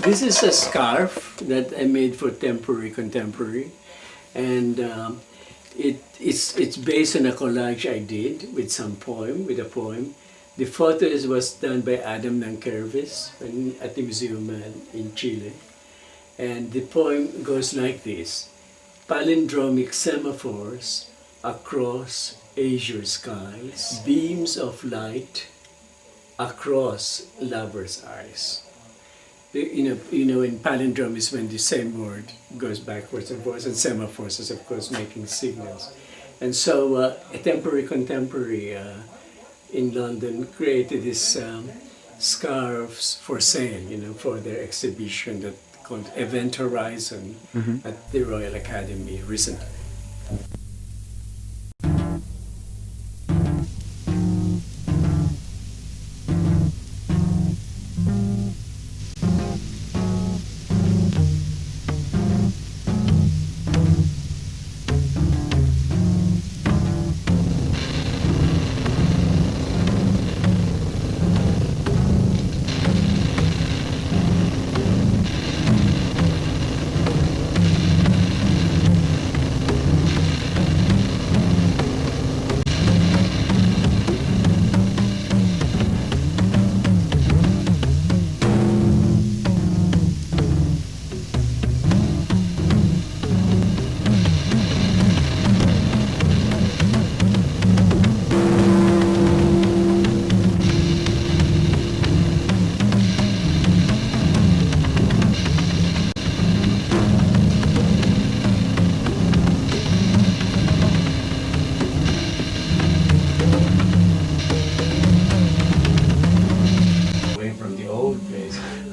This is a scarf that I made for temporary contemporary, and it's based on a collage I did with a poem. The photos was done by Nankervis at the museum in Chile, and the poem goes like this: palindromic semaphores across azure skies, beams of light across lovers' eyes. You know, in palindrome is when the same word goes backwards and forwards, and semaphores is, of course, making signals. And so a temporary contemporary in London created these scarves for sale, you know, for their exhibition that called Event Horizon at the Royal Academy recently.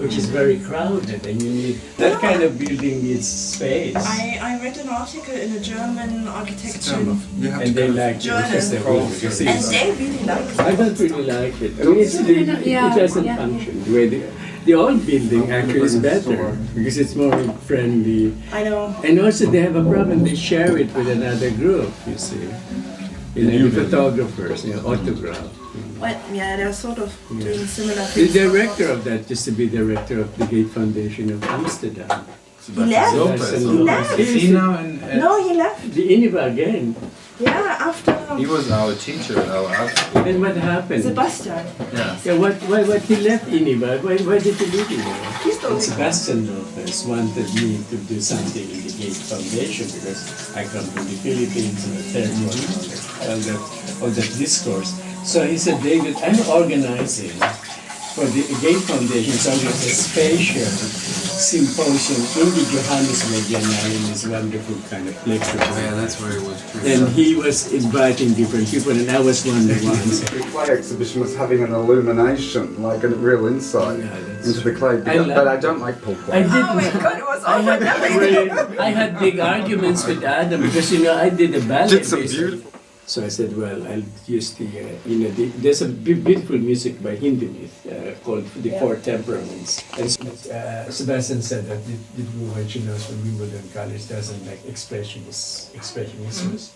Which is very crowded, and you need that kind of building needs space. I read an article in a German architecture and they like it because they and they really like it. I don't really like it. I mean, it doesn't function. The way the old building actually is better because it's more friendly. I know. And also they have a problem. They share it with another group. You see, the photographers, autograph. Well, yeah, they're sort of doing similar things. The director of that used to be director of the Gate Foundation of Amsterdam. He left? He left? Is he now No, he left. The INIVA again. Yeah, after... He was our teacher at our art school. And what happened? Sebastiaan. Yeah. Why he left INIVA? Why did he leave INIVA? He's the And Sebastiaan wanted me to do something in the Gate Foundation because I come from the Philippines and the third world, all that discourse. So he said, David, I'm organizing for the Gate Foundation, so it's a spatial symposium in the Johannes in this wonderful kind of lecture. Oh yeah, that's where he was. And he was inviting different people, and I was one of the ones. The clay exhibition was having an illumination, like a real insight into the clay. But I don't like pull clay. Oh my God, it was all I had big arguments with Adam because, you know, I did a ballet. Did some beautiful. So I said, well, I'll use there's a beautiful music by Hindemith called The Four Temperaments. And Sebastiaan said that the woman she knows from Wimbledon College doesn't like expressionism.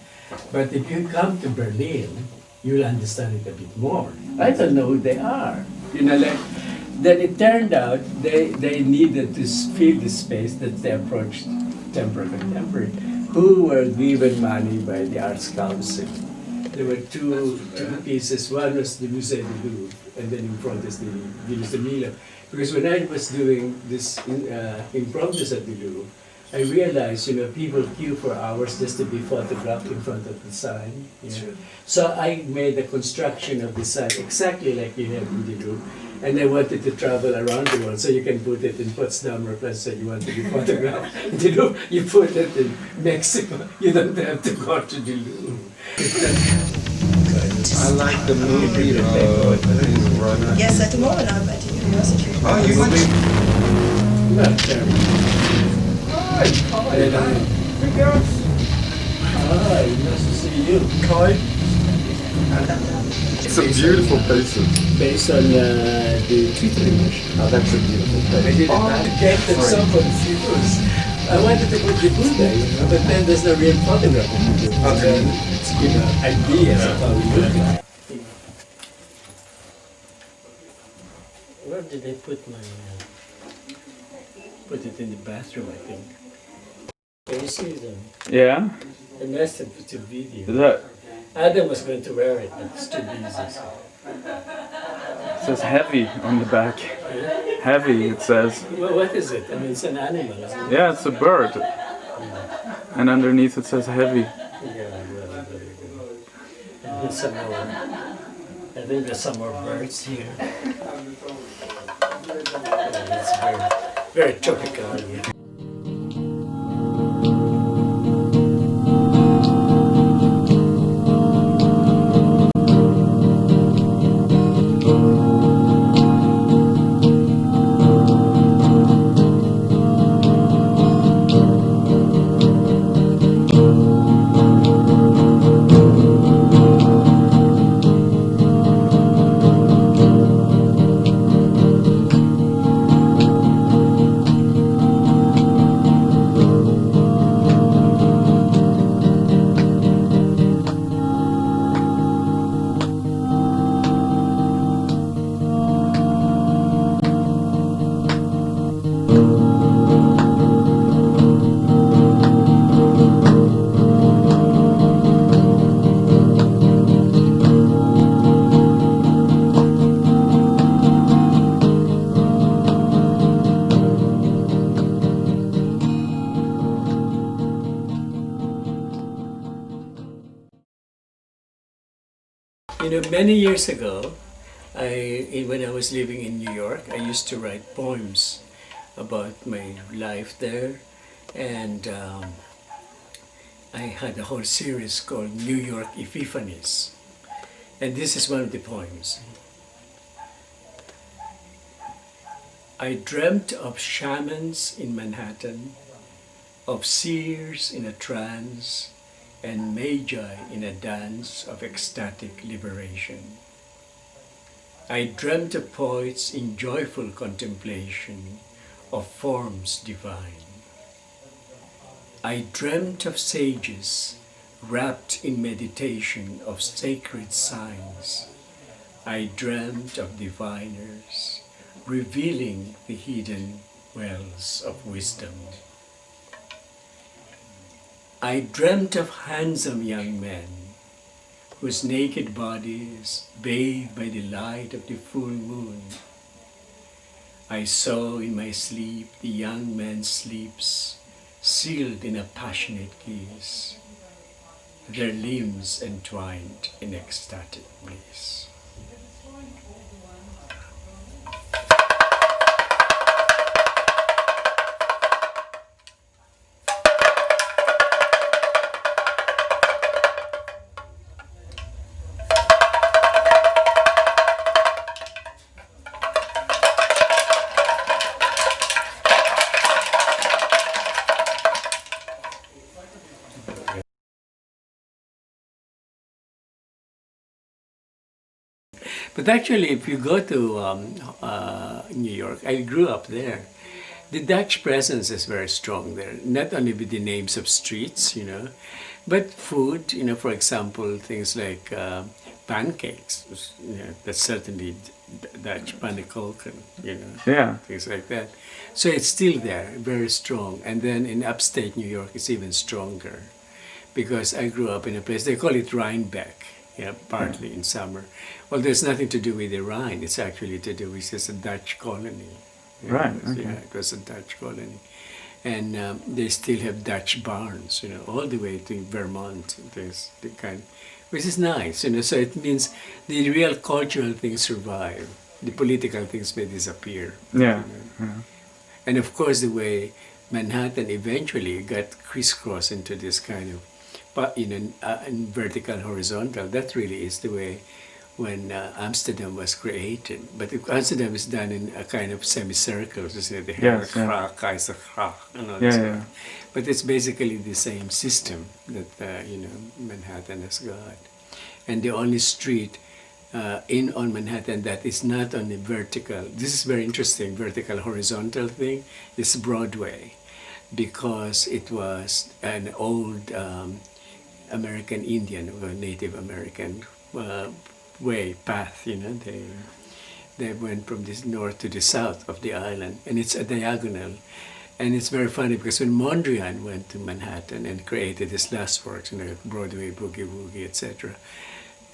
But if you come to Berlin, you'll understand it a bit more. I don't know who they are. You know, like, then it turned out they needed to fill the space that they approached temporary contemporary, who were given money by the Arts Council. There were two pieces. One was the Musée du Louvre, and then in front is the Venus de Milo. Because when I was doing this impromptus at the Louvre, I realized, you know, people queue for hours just to be photographed in front of the sign. You know? So I made a construction of the sign exactly like you have in the Louvre. And I wanted to travel around the world, so you can put it in Potsdam, or let's say you want to be photographed. You put it in Mexico. You don't have to go to the Louvre. I like the movie. Yes, at the moment I'm at the university. Oh, you went to... Not terrible. Hi, Hi, girls. Hi, nice to see you. Kai. Some beautiful pieces. Based on the tutoring machine. Oh, that's a beautiful piece. I get them so confused. I wanted to put the Buddha, you know, but then there's no real photograph of the Buddha. Okay. You know, ideas of how we look at it. Where did I put my... put it in the bathroom, I think. Can you see them? Yeah? The next it's a video. That Adam was going to wear it, but it's too busy. So. says heavy on the back. Heavy, it says. Well, what is it? I mean, it's an animal, isn't it? Yeah, it's a bird. And underneath it says heavy. Yeah, well, very good. And here's some more. I think there's some more birds here. Yeah, it's very, very tropical here. You know, many years ago, when I was living in New York, I used to write poems about my life there, and I had a whole series called New York Epiphanies, and this is one of the poems. I dreamt of shamans in Manhattan, of seers in a trance, and magi in a dance of ecstatic liberation. I dreamt of poets in joyful contemplation of forms divine. I dreamt of sages wrapped in meditation of sacred signs. I dreamt of diviners revealing the hidden wells of wisdom. I dreamt of handsome young men whose naked bodies bathed by the light of the full moon. I saw in my sleep the young men's sleeps sealed in a passionate kiss, their limbs entwined in ecstatic bliss. But actually, if you go to New York, I grew up there. The Dutch presence is very strong there, not only with the names of streets, you know, but food, you know, for example, things like pancakes, you know, that's certainly Dutch pannenkoeken, you know, Yeah. things like that. So it's still there, very strong. And then in upstate New York, it's even stronger because I grew up in a place, they call it Rhinebeck, yeah, partly in summer. Well, there's nothing to do with the Rhine. It's actually to do with just a Dutch colony. You know, Right, okay. Yeah, it was a Dutch colony. And they still have Dutch barns, you know, all the way to Vermont. There's the kind, which is nice, you know. So it means the real cultural things survive. The political things may disappear. Yeah. You know. And of course, the way Manhattan eventually got crisscrossed into this kind of, you know, vertical, horizontal. That really is the way when Amsterdam was created. But Amsterdam is done in a kind of semicircle, you see, the Yes, yeah. Kaisergracht, and all Yeah, this yeah. stuff. But it's basically the same system that you know, Manhattan has got. And the only street on Manhattan that is not on the vertical, this is very interesting, vertical horizontal thing, is Broadway, because it was an old American Indian or Native American path, you know, they went from the north to the south of the island, and it's a diagonal. And it's very funny because when Mondrian went to Manhattan and created his last works, Broadway, Boogie Woogie, etc.,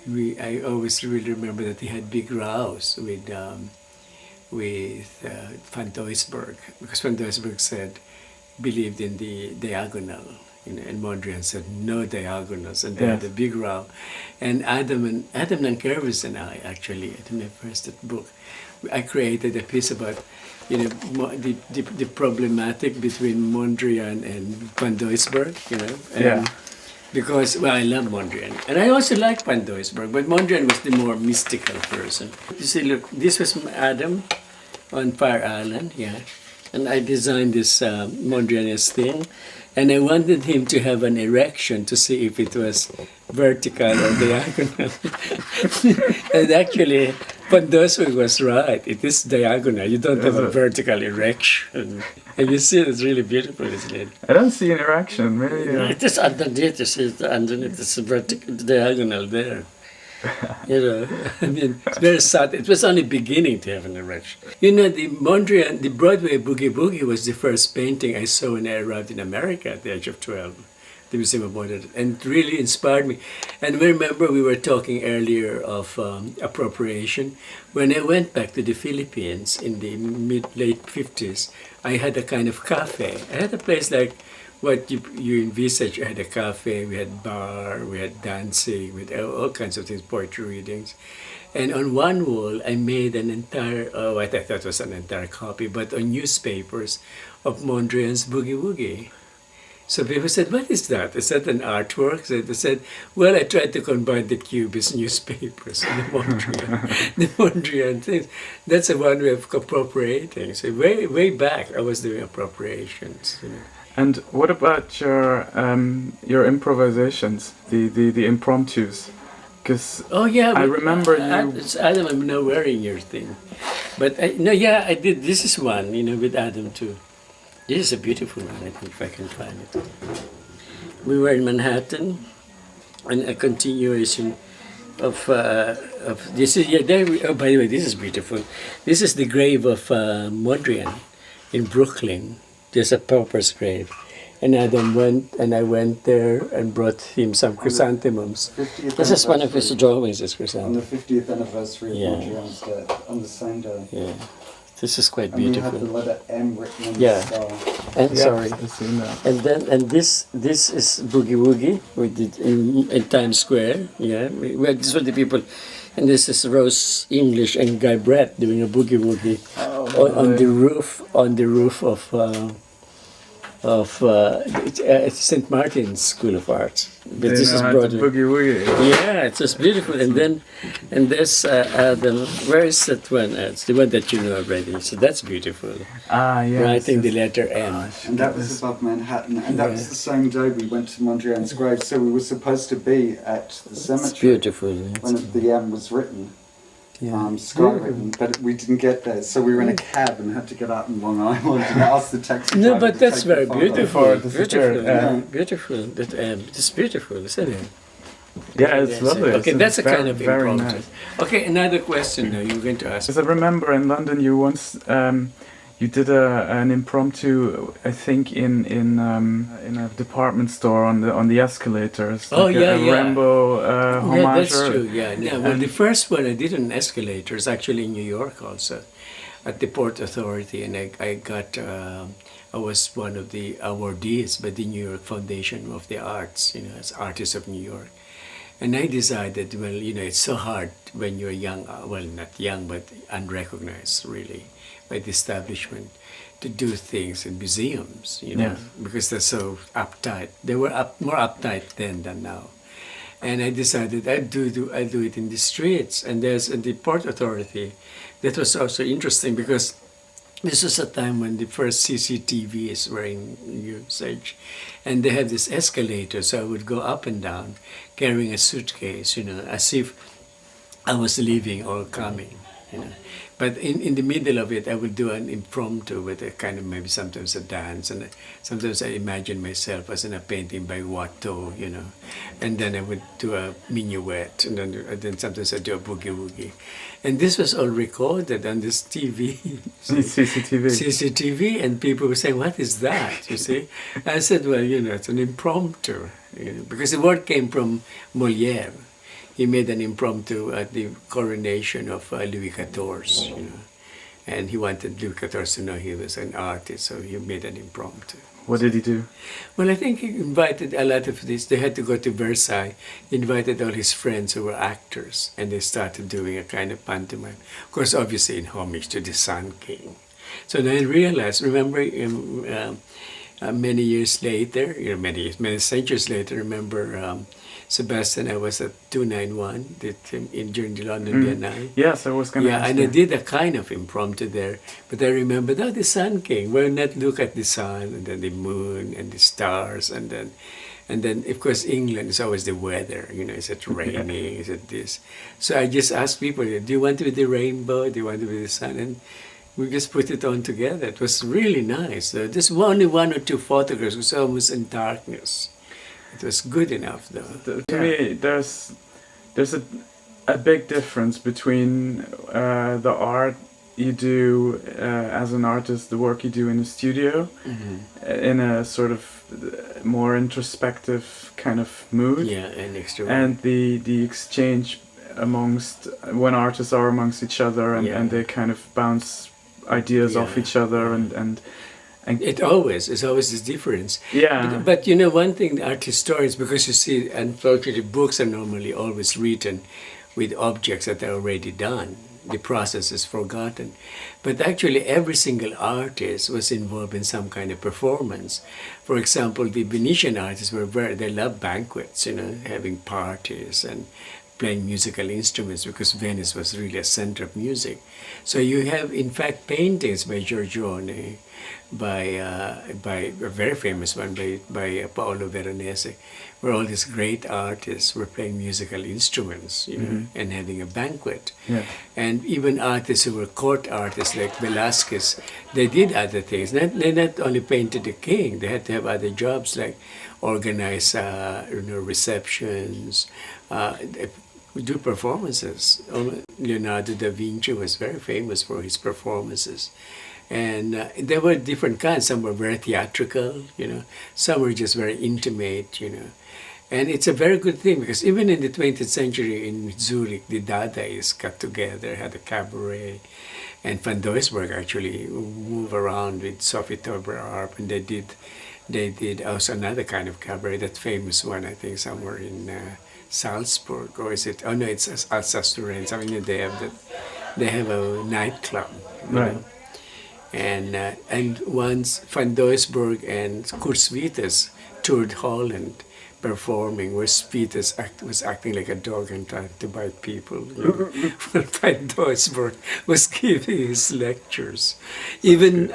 I always really remember that he had big rows with Van Doesburg, because Van Doesburg believed in the diagonal, and Mondrian said no diagonals, and they had a big row. And Adam Nankervis and I actually, at my first book, I created a piece about the problematic between Mondrian and Van Doesburg, because, well, I love Mondrian. And I also like Van Doesburg, but Mondrian was the more mystical person. You see, look, this was Adam on Fire Island, and I designed this Mondrian's thing, and I wanted him to have an erection to see if it was vertical or diagonal. And actually, Van Doesburg was right. It is diagonal. You don't have a vertical erection. And you see, it's really beautiful, isn't it? I don't see an erection, really. It is underneath. You see, underneath it's a vertical, diagonal there. I mean, it's very sad. It was only beginning to have an erection. The Mondrian, the Broadway Boogie Boogie was the first painting I saw when I arrived in America at the age of 12. The Museum of Modern, and it really inspired me. And remember, we were talking earlier of appropriation. When I went back to the Philippines in the late 50s, I had a kind of cafe. I had a place like what you envisage. I had a cafe, we had bar, we had dancing, with all kinds of things, poetry readings. And on one wall, I made an entire, what I thought was an entire copy, but on newspapers of Mondrian's Boogie Woogie. So people said, what is that? Is that an artwork? So they said, well, I tried to combine the Cubist newspapers and the Mondrian things. That's a one way of appropriating. So way back, I was doing appropriations. And what about your improvisations, the impromptus? Because I remember you. Adam, I'm now wearing your thing, but I did. This is one, with Adam too. This is a beautiful one. I think if I can find it. We were in Manhattan, and a continuation of this is oh, by the way, this is beautiful. This is the grave of Mondrian in Brooklyn. There's a pauper's grave. And Adam went, and I went there and brought him some chrysanthemums. This is one of his drawings, this chrysanthemum. On the 50th anniversary of Mondrian's death, on the same day. Yeah, this is quite beautiful. And you have the letter M written on the star. And sorry. I've seen that. And this is Boogie Woogie we did in Times Square. These were the people. And this is Rose English and Guy Brett doing a Boogie Woogie on the roof of St. Martin's School of Arts. But this is Broadway. Boogie Woogie. Yeah, it's just beautiful. And there's Adam. Where is that one? It's the one that you know already. So that's beautiful. Writing the letter M. And that was above Manhattan. And that was the same day we went to Mondrian's grave. So we were supposed to be at the cemetery. It's beautiful. When the M was written. Skywritten, but we didn't get there, so we were in a cab and had to get out in Long Island and ask the taxi driver. No, but that's very beautiful. Beautiful. It's beautiful, isn't it? Yeah, it's lovely. Okay, that's a kind of very impromptu. nice. Okay, another question now you're going to ask. Because I remember in London you once you did an impromptu, I think in a department store on the escalators. Like a Rambo homage. That's true. Yeah. Well, the first one I did on escalators actually in New York also, at the Port Authority, and I was one of the awardees by the New York Foundation of the Arts, as Artists of New York. And I decided, well, it's so hard when you're young, well, not young, but unrecognized, really, by the establishment, to do things in museums, because they're so uptight. They were more uptight then than now. And I decided I'd do it in the streets. And there's the Port Authority. That was also interesting because this was a time when the first CCTVs were in usage, and they had this escalator, so I would go up and down carrying a suitcase, as if I was leaving or coming, But in the middle of it, I would do an impromptu with a kind of maybe sometimes a dance, and sometimes I imagine myself as in a painting by Watteau, you know, and then I would do a minuet, and then sometimes I do a boogie woogie, and this was all recorded on this TV, CCTV, and people were saying, "What is that?" You see, I said, "Well, you know, it's an impromptu, you know, because the word came from Molière. He made an impromptu at the coronation of Louis XIV, you know, and he wanted Louis XIV to know he was an artist, so he made an impromptu." What did he do? Well, I think he invited a lot of this. They had to go to Versailles. He invited all his friends who were actors, and they started doing a kind of pantomime. Of course, obviously in homage to the Sun King. So then I realized, remember, many years later, you know, many centuries later, remember Sebastiaan, I was at 291 during the London Biennale. Yes, I was going to ask and you. I did a kind of impromptu there. But I remembered, oh, the Sun King. Why not look at the sun and then the moon and the stars and then of course England is always the weather. You know, is it raining? Is it this? So I just asked people, do you want to be the rainbow? Do you want to be the sun? And we just put it on together. It was really nice. Just only one or two photographs. It was almost in darkness. It was good enough, though. To me, there's a big difference between the art you do as an artist, the work you do in the studio, in a sort of more introspective kind of mood, and extrovert, and the exchange amongst when artists are amongst each other and they kind of bounce ideas off each other and it's always this difference. Yeah. But you know, one thing, art historians, because you see, unfortunately, books are normally always written with objects that are already done. The process is forgotten. But actually, every single artist was involved in some kind of performance. For example, the Venetian artists they love banquets, you know, having parties and playing musical instruments, because Venice was really a center of music. So you have, in fact, paintings by Giorgione, by a very famous one by Paolo Veronese, where all these great artists were playing musical instruments, you know, and having a banquet. Yeah. And even artists who were court artists like Velázquez, they did other things. They not only painted the king, they had to have other jobs like organize receptions, do performances. Leonardo da Vinci was very famous for his performances. And there were different kinds. Some were very theatrical, you know. Some were just very intimate, you know. And it's a very good thing, because even in the 20th century in Zurich, the Dadaists got together, had a cabaret. And Van Doesburg actually moved around with Sophie Tauber-Arp, and they did also another kind of cabaret, that famous one, I think, somewhere in Salzburg, or is it? Oh no, it's Alsace-Lorraine. I mean, they have a nightclub, you right? know? And once Van Doesburg and Kurt Schwitters toured Holland, performing, where Schwitters was acting like a dog and trying to bite people. You know? Van Doesburg was giving his lectures. Even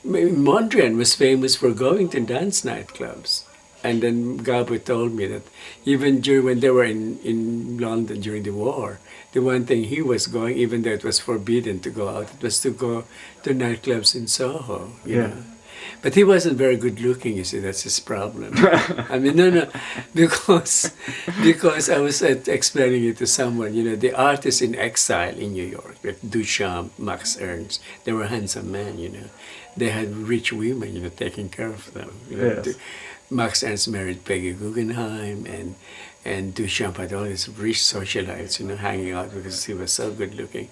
Mondrian was famous for going to dance nightclubs. And then Gabo told me that even when they were in London during the war, the one thing he was going, even though it was forbidden to go out, it was to go to nightclubs in Soho, you know. But he wasn't very good looking, you see, that's his problem. I mean, no, because I was explaining it to someone, you know, the artists in exile in New York, like Duchamp, Max Ernst, they were handsome men, you know. They had rich women, you know, taking care of them. You know. Yes. Max Ernst married Peggy Guggenheim, and Duchamp had all these rich socialites, you know, hanging out because he was so good looking.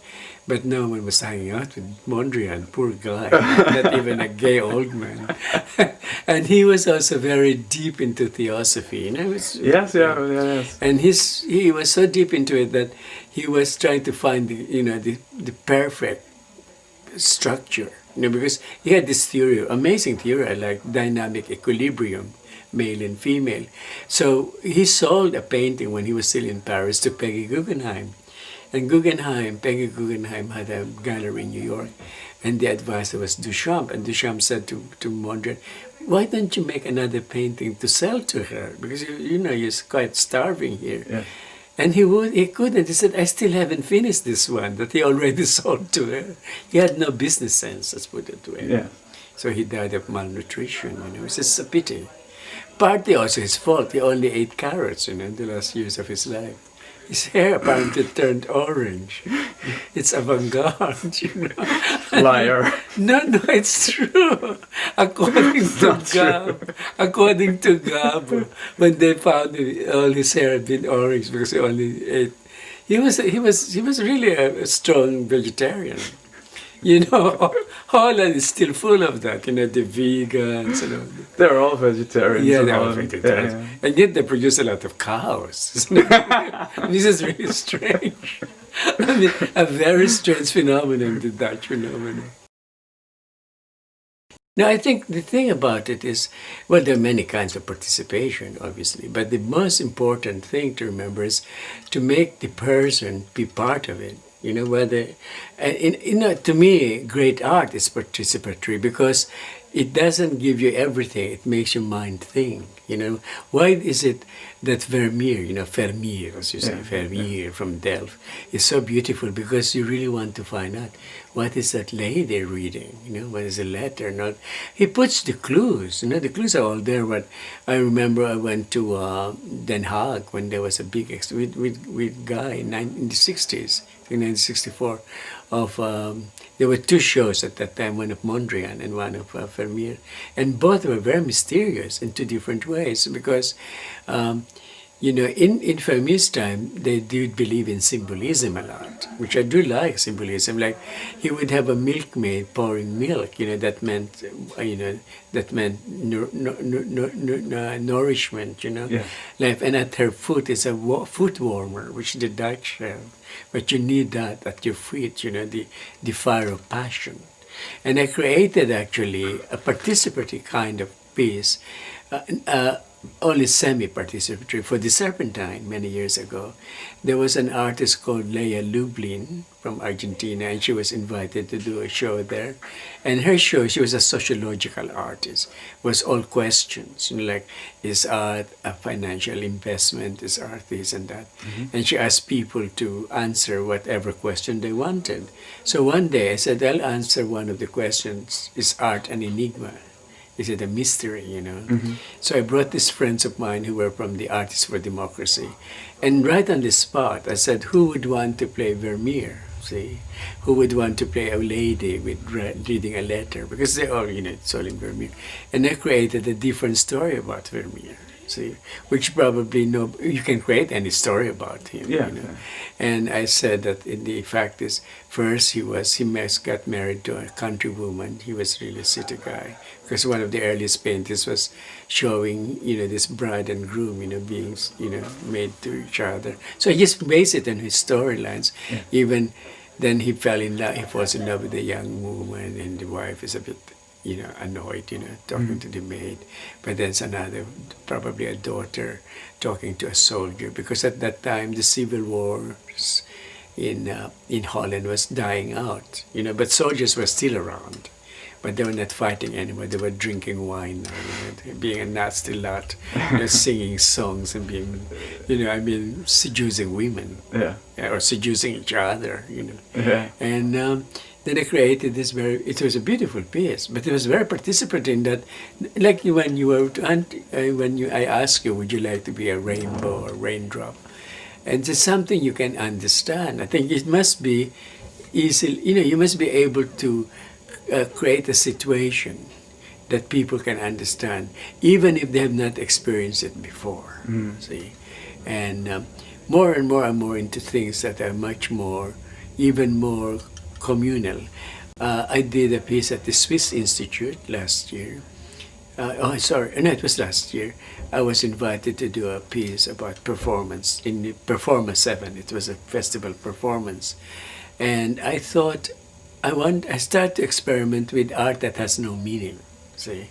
But no one was hanging out with Mondrian, poor guy, not even a gay old man. And he was also very deep into theosophy, you know. Yes. And he was so deep into it that he was trying to find the perfect structure, you know, because he had this theory, amazing theory, like dynamic equilibrium, male and female. So he sold a painting when he was still in Paris to Peggy Guggenheim. And Peggy Guggenheim had a gallery in New York, and the advisor was Duchamp. And Duchamp said to Mondrian, why don't you make another painting to sell to her? Because, you know, you're quite starving here. Yeah. And he couldn't. He said, I still haven't finished this one that he already sold to her. He had no business sense, let's put it that way. Yeah. So he died of malnutrition, It's just a pity. Partly also his fault. He only ate carrots, in the last years of his life. His hair apparently turned orange. It's avant-garde, Liar. No, it's true. According to Gab, when they found all his hair had been orange because he only ate, he was really a strong vegetarian. Holland is still full of that. The vegans and all that. They're all vegetarians. Yeah, in they're all Holland. vegetarians. Yeah. And yet they produce a lot of cows. This is really strange. I mean, a very strange phenomenon, the Dutch phenomenon. Now, I think the thing about it is, well, there are many kinds of participation, obviously, but the most important thing to remember is to make the person be part of it. To me, great art is participatory because it doesn't give you everything. It makes your mind think. Why is it that Vermeer, Vermeer, as you say, Vermeer from Delft, is so beautiful? Because you really want to find out what is that lady reading. What is the letter? Not. He puts the clues. The clues are all there. But I remember I went to Den Haag when there was a big with Guy in the 60s. In 1964, there were two shows at that time, one of Mondrian and one of Vermeer, and both were very mysterious in two different ways because, in Vermeer's time, they did believe in symbolism a lot, which I do like symbolism. Like he would have a milkmaid pouring milk, that meant nourishment, Yeah. and at her foot is a foot warmer, which the Dutch have. But you need that at your feet, the fire of passion. And I created actually a participatory kind of piece, only semi-participatory. For the Serpentine many years ago, there was an artist called Leia Lublin from Argentina, and she was invited to do a show there. And her show, she was a sociological artist, was all questions, like, is art a financial investment? Is art this and that? Mm-hmm. And she asked people to answer whatever question they wanted. So one day I said, I'll answer one of the questions, is art an enigma? Is it a mystery, Mm-hmm. So I brought these friends of mine who were from the Artists for Democracy. And right on the spot, I said, who would want to play Vermeer? See? Who would want to play a lady with reading a letter? Because they all, it's all in Vermeer. And I created a different story about Vermeer. See, which probably you can create any story about him. Yeah. And I said that the fact is, first he got married to a country woman. He was really a city guy because one of the earliest paintings was showing this bride and groom being made to each other. So I just based it on his storylines. Yeah. Even then he falls in love with a young woman, and the wife is a bit annoyed, talking to the maid. But there's another, probably a daughter, talking to a soldier, because at that time the civil wars in Holland was dying out, but soldiers were still around. But they were not fighting anymore. They were drinking wine, being a nasty lot, singing songs and being, seducing women. Yeah. Or seducing each other, Yeah. And then I created this it was a beautiful piece, but it was very participatory in that, like when I ask you, would you like to be a rainbow or raindrop? And it's something you can understand. I think it must be easy, you must be able to create a situation that people can understand, even if they have not experienced it before. See, and more and more I'm more into things that are even more communal. I did a piece at the Swiss Institute last year. It was last year. I was invited to do a piece about performance in Performance 7. It was a festival performance, and I thought I started to experiment with art that has no meaning. See,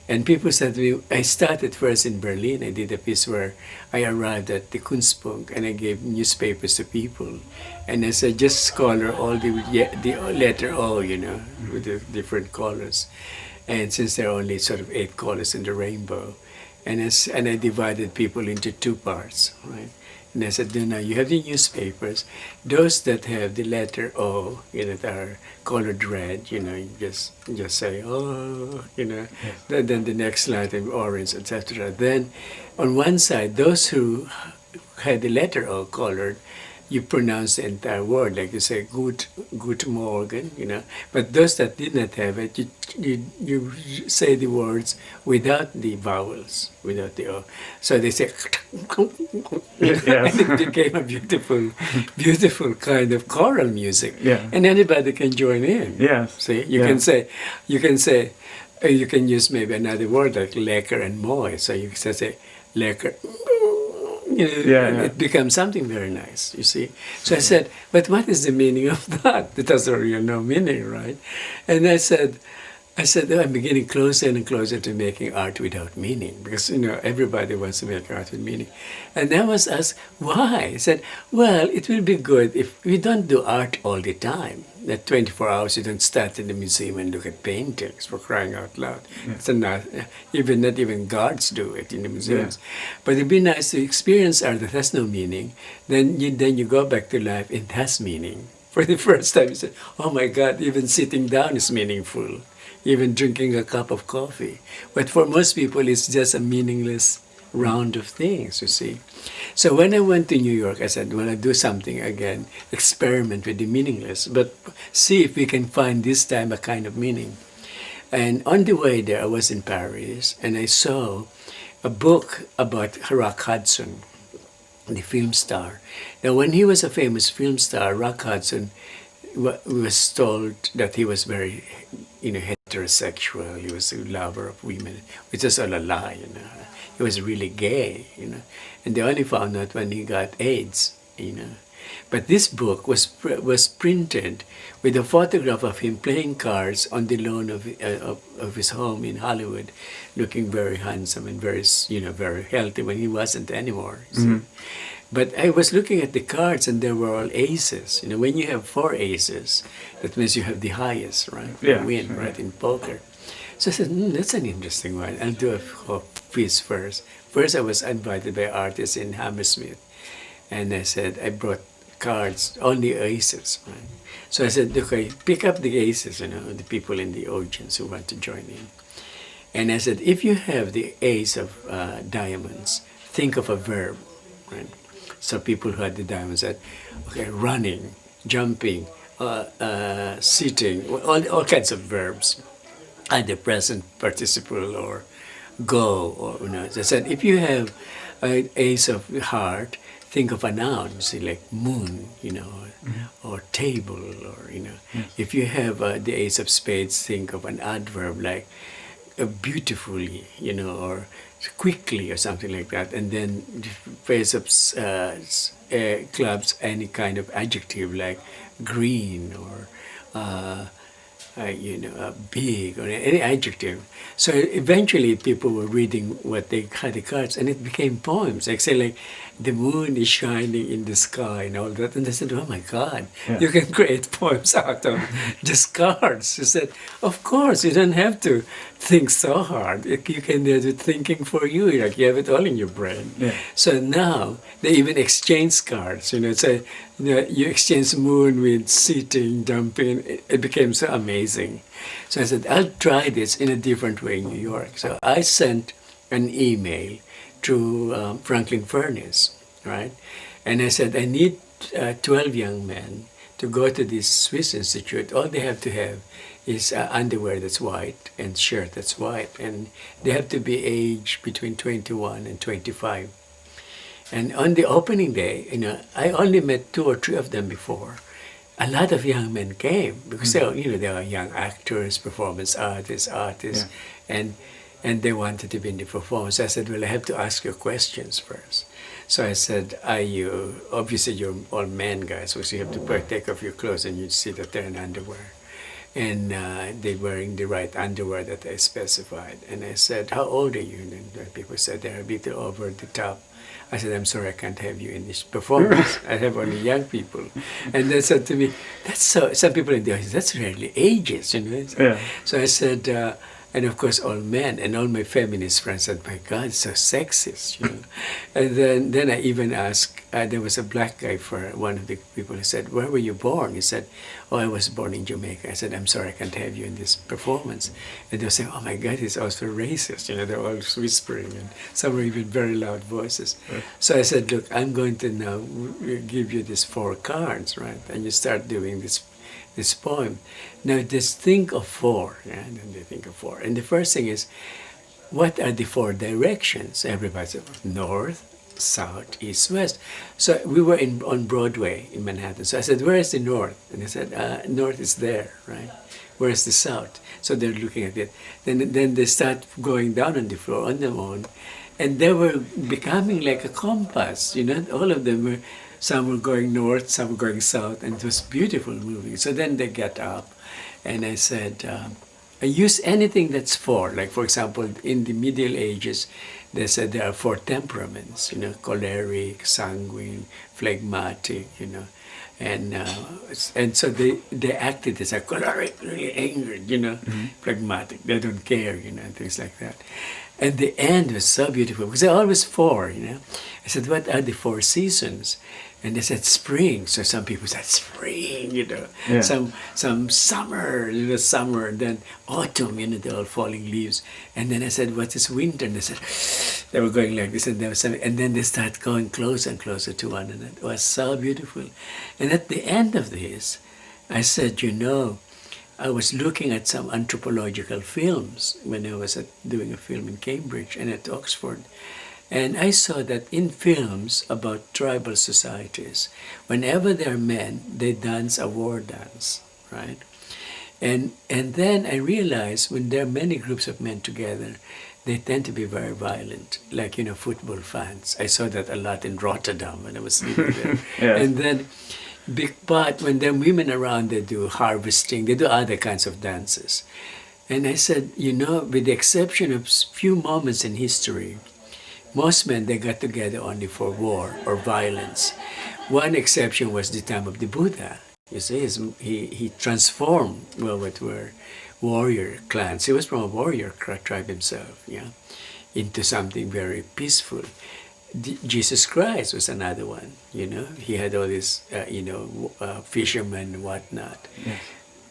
and people said to me, I started first in Berlin. I did a piece where I arrived at the Kunstpunkt and I gave newspapers to people. And I said, just color all the letter O, with the different colors. And since there are only sort of 8 colors in the rainbow, and I divided people into 2 parts, right? And I said, no, you have the newspapers. Those that have the letter O, that are colored red, you just say, oh, Yes. Then the next line, orange, etc. Then on one side, those who had the letter O colored, you pronounce the entire word, like you say good morgen, But those that did not have it, you say the words without the vowels, without the O. So they say, Yes. and it became a beautiful kind of choral music. Yeah. And anybody can join in. Yes. See, you can use maybe another word like lekker and mooi. So you can say lekker. It becomes something very nice, you see. So I said, but what is the meaning of that? It has really no meaning, right? And I said, I'm beginning closer and closer to making art without meaning, because, everybody wants to make art with meaning. And I was asked, why? I said, well, it will be good if we don't do art all the time. That 24 hours you don't stand in the museum and look at paintings, for crying out loud. Yeah. It's not even guards do it in the museums. Yeah. But it'd be nice to experience art that has no meaning. Then you go back to life, it has meaning. For the first time you say, oh my God, even sitting down is meaningful. Even drinking a cup of coffee. But for most people, it's just a meaningless round of things, you see. So when I went to New York, I said, when I do something again, experiment with the meaningless, but see if we can find this time a kind of meaning. And on the way there, I was in Paris, and I saw a book about Rock Hudson, the film star. Now, when he was a famous film star, Rock Hudson was told that he was very, heterosexual. He was a lover of women, which is all a lie, He was really gay, And they only found out when he got AIDS, But this book was printed with a photograph of him playing cards on the lawn of his home in Hollywood, looking very handsome and very, very healthy when he wasn't anymore. Mm-hmm. But I was looking at the cards, and they were all aces. When you have 4 aces, that means you have the highest, right? Yeah, you win, right, in poker. So I said, that's an interesting one. I'll do a piece first. First, I was invited by artists in Hammersmith. And I said, I brought cards, only aces, right? So I said, okay, pick up the aces, the people in the audience who want to join in. And I said, if you have the ace of diamonds, think of a verb, right? So people who had the diamonds said, okay, running, jumping, sitting, all kinds of verbs, either present participle or go, or They said, if you have an ace of heart, think of a noun, say like moon, or table, or If you have the ace of spades, think of an adverb like beautifully, or quickly, or something like that. And then the ace of clubs, any kind of adjective like green or big, or any adjective. So eventually people were reading what they had the cards, and it became poems. Like say, like, the moon is shining in the sky and all that. And they said, oh my God, you can create poems out of just cards. She said, of course, you don't have to think so hard. You can do thinking for you, like you have it all in your brain. Yeah. So now they even exchange cards, so you exchange moon with sitting, jumping. It became so amazing. So I said, I'll try this in a different way in New York. So I sent an email to Franklin Furnace, right? And I said, I need 12 young men to go to this Swiss Institute. All they have to have is underwear that's white and shirt that's white. And they have to be aged between 21 and 25. And on the opening day, I only met 2 or 3 of them before. A lot of young men came because they are young actors, performance artists, and they wanted to be in the performance. I said, well, I have to ask you questions first. So I said, obviously you're all men guys, so you have to take off your clothes and you see that they're in underwear. And they're wearing the right underwear that I specified. And I said, how old are you? And people said, they're a bit over the top. I said, I'm sorry, I can't have you in this performance. I have only young people. And they said to me, that's so, some people in the audience, that's really ages, Yeah. So I said, And of course, all men and all my feminist friends said, "My God, it's so sexist," you know. And then I even asked. There was a black guy for one of the people. He said, "Where were you born?" He said, "Oh, I was born in Jamaica." I said, "I'm sorry, I can't have you in this performance." And they were saying, "Oh my God, he's also racist." You know, they're all whispering, and some were even very loud voices. Right. So I said, "Look, I'm going to now give you these 4 cards, right? And you start doing this poem. Now just think of 4, yeah, and then they think of 4. And the first thing is, what are the 4 directions?" Everybody said, north, south, east, west. So we were on Broadway in Manhattan. So I said, "Where is the north?" And they said, "North is there, right? Where is the south?" So they're looking at it. Then they start going down on the floor on their own. And they were becoming like a compass, you know, all of them were. Some were going north, some were going south, and it was beautiful moving. So then they get up, and I said, I use anything that's 4. Like, for example, in the Middle Ages, they said there are 4 temperaments, you know, choleric, sanguine, phlegmatic, you know. And so they acted as a choleric, really angered, you know, phlegmatic. They don't care, you know, and things like that. And the end was so beautiful, because they're always 4, you know. I said, "What are the 4 seasons?" And they said, "Spring." So some people said, "Spring," you know. Yeah. Some summer, you know, summer. And then autumn, you know, they're all falling leaves. And then I said, "What is winter?" And they said, they were going like this. And then they start going closer and closer to one another. It was so beautiful. And at the end of this, I said, "You know, I was looking at some anthropological films when I was doing a film in Cambridge and at Oxford. And I saw that in films about tribal societies, whenever there are men, they dance a war dance, right? And then I realized when there are many groups of men together, they tend to be very violent, like, you know, football fans. I saw that a lot in Rotterdam when I was living there. Yes. And then, but when there are women around, they do harvesting, they do other kinds of dances. And I said, you know, with the exception of few moments in history, most men, they got together only for war or violence. One exception was the time of the Buddha. You see, he transformed, well, what were warrior clans. He was from a warrior tribe himself, yeah, into something very peaceful. Jesus Christ was another one, you know. He had all these, fishermen and whatnot. Yes.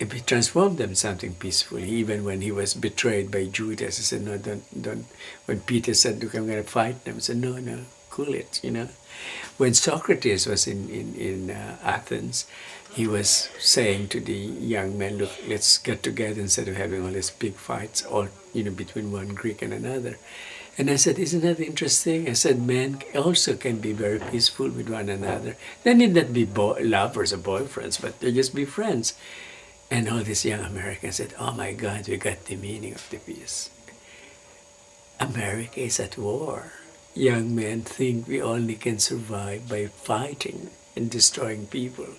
He transformed them into something peaceful. Even when he was betrayed by Judas, he said, "No, don't." When Peter said, "Look, I'm going to fight them," he said, "No, cool it," you know. When Socrates was in Athens, he was saying to the young men, "Look, let's get together instead of having all these big fights, all, you know, between one Greek and another." And I said, "Isn't that interesting?" I said, men also can be very peaceful with one another. They need not be lovers or boyfriends, but they just be friends. And all these young Americans said, "Oh my God, we got the meaning of the piece. America is at war. Young men think we only can survive by fighting and destroying people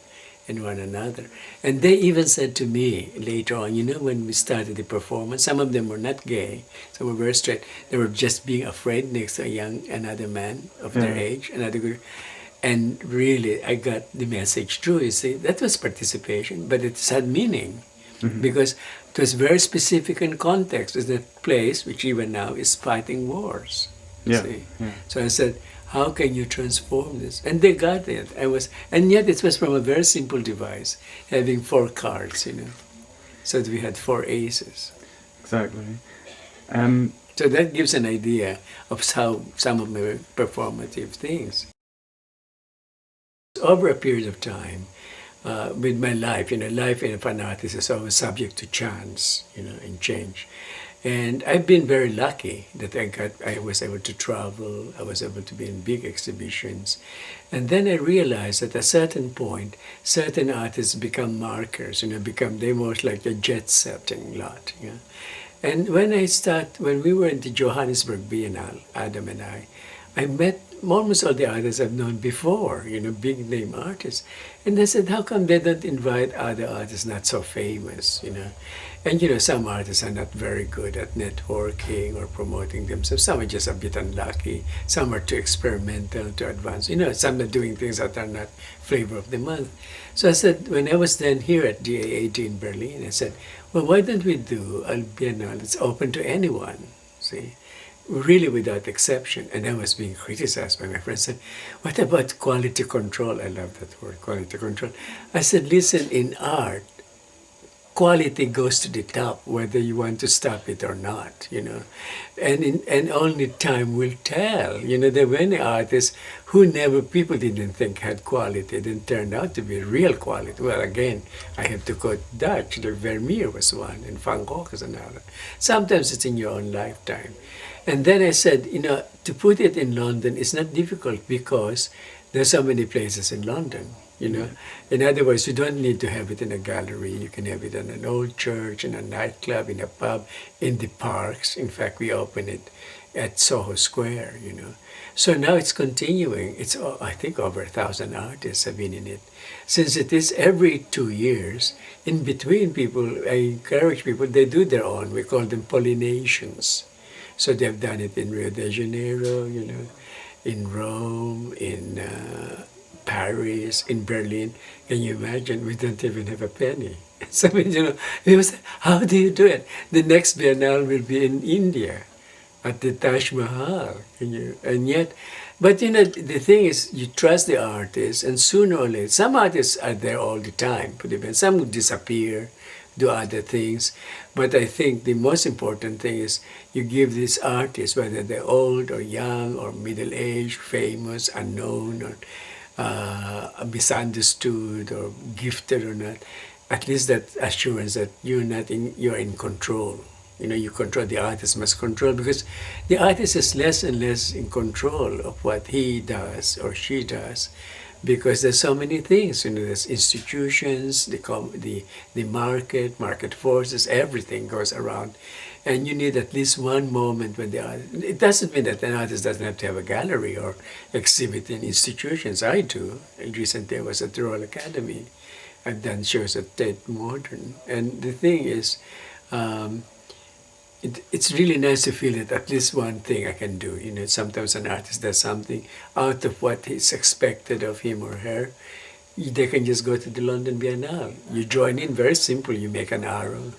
and one another." And they even said to me later on, you know, when we started the performance, some of them were not gay, some were very straight. They were just being afraid next to another man of their age, another group. And really, I got the message through. You see, that was participation, but it had meaning, because it was very specific in context. It's a place which even now is fighting wars. See? Yeah. So I said, how can you transform this? And they got it. And yet it was from a very simple device, having 4 cards, you know. So that we had 4 aces. Exactly. So that gives an idea of how some of my performative things. Over a period of time, with my life, you know, life in an artist is always subject to chance, you know, and change. And I've been very lucky that I was able to travel, I was able to be in big exhibitions. And then I realized that at a certain point, certain artists become markers, you know, they're more like the jet-setting lot, you know. And when we were in the Johannesburg Biennale, Adam and I I met almost all the artists I've known before, big name artists. And I said, how come they don't invite other artists not so famous, And some artists are not very good at networking or promoting themselves. Some are just a bit unlucky. Some are too experimental, too advanced. Some are doing things that are not flavor of the month. So I said, when I was then here at DAAD in Berlin, I said, well, why don't we do a biennale that's open to anyone, see? Really without exception. And I was being criticized by my friends. Said, what about quality control? I love that word, quality control. I said, listen, in art, quality goes to the top, whether you want to stop it or not, And only time will tell. There were many artists who people didn't think had quality, then turned out to be real quality. Well, again, I have to quote Dutch. Vermeer was one, and Van Gogh is another. Sometimes it's in your own lifetime. And then I said, to put it in London is not difficult because there's so many places in London, In other words, you don't need to have it in a gallery. You can have it in an old church, in a nightclub, in a pub, in the parks. In fact, we opened it at Soho Square, So now it's continuing. It's, I think, over 1,000 artists have been in it. Since it is every 2 years, in between people, I encourage people, they do their own. We call them pollinations. So they've done it in Rio de Janeiro, in Rome, in Paris, in Berlin. Can you imagine? We don't even have a penny. So, we was, how do you do it? The next Biennale will be in India, at the Taj Mahal. But the thing is, you trust the artists, and sooner or later, some artists are there all the time, some would disappear, do other things. But I think the most important thing is you give these artists, whether they're old or young or middle-aged, famous, unknown, or misunderstood or gifted or not, at least that assurance that you're in control. You control, the artist must control, because the artist is less and less in control of what he does or she does. Because there's so many things, there's institutions, the market forces, everything goes around. And you need at least one moment when it doesn't mean that an artist doesn't have to have a gallery or exhibit in institutions. I do. Recently I was at the Royal Academy. I've done shows at Tate Modern. And the thing is, it's really nice to feel that at least one thing I can do. Sometimes an artist does something out of what is expected of him or her. They can just go to the London Biennale. You join in, very simple. You make an arrow,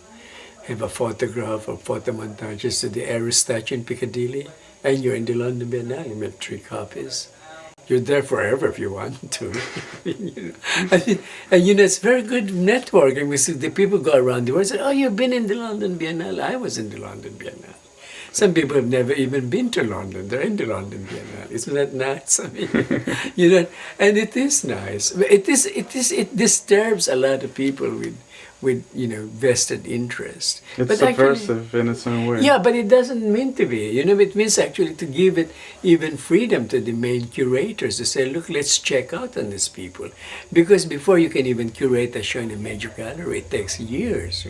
have a photograph or photo montages to the Aero statue in Piccadilly, and you're in the London Biennale. You make 3 copies. You're there forever if you want to. And it's very good networking. We see the people go around the world and say, oh, you've been in the London Biennale. I was in the London Biennale. Some people have never even been to London. They're in the London Biennale. Isn't that nice? I mean, and it is nice. It disturbs a lot of people with vested interest. It's subversive in its own way. Yeah, but it doesn't mean to be. It means actually to give it even freedom to the main curators to say, look, let's check out on these people. Because before you can even curate a show in a major gallery, it takes years,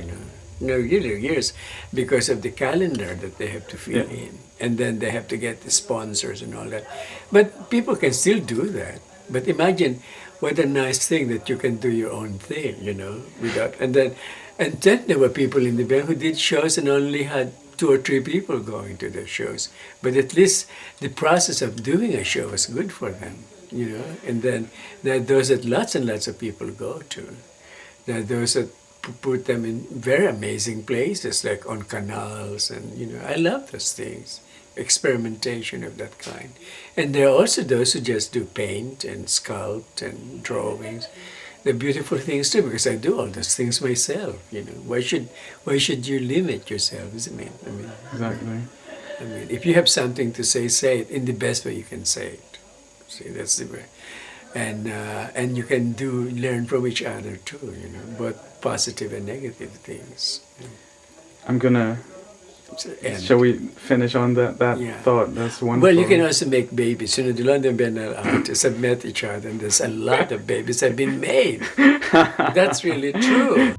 really years, because of the calendar that they have to fill in. And then they have to get the sponsors and all that. But people can still do that. But imagine what a nice thing that you can do your own thing, without. And then there were people in the band who did shows and only had 2 or 3 people going to the shows. But at least the process of doing a show was good for them, And then there are those that lots and lots of people go to. There are those that put them in very amazing places, like on canals, and I love those things. Experimentation of that kind. And there are also those who just do paint and sculpt and drawings. They're beautiful things too, because I do all those things myself. Why should you limit yourself? Isn't it? Exactly. If you have something to say it in the best way you can say it. See, that's the way. And you can learn from each other too. Both positive and negative things. I'm gonna. Shall we finish on that thought? That's wonderful. Well, you can also make babies. The London Biennale artists have met each other, and there's a lot of babies have been made. That's really true.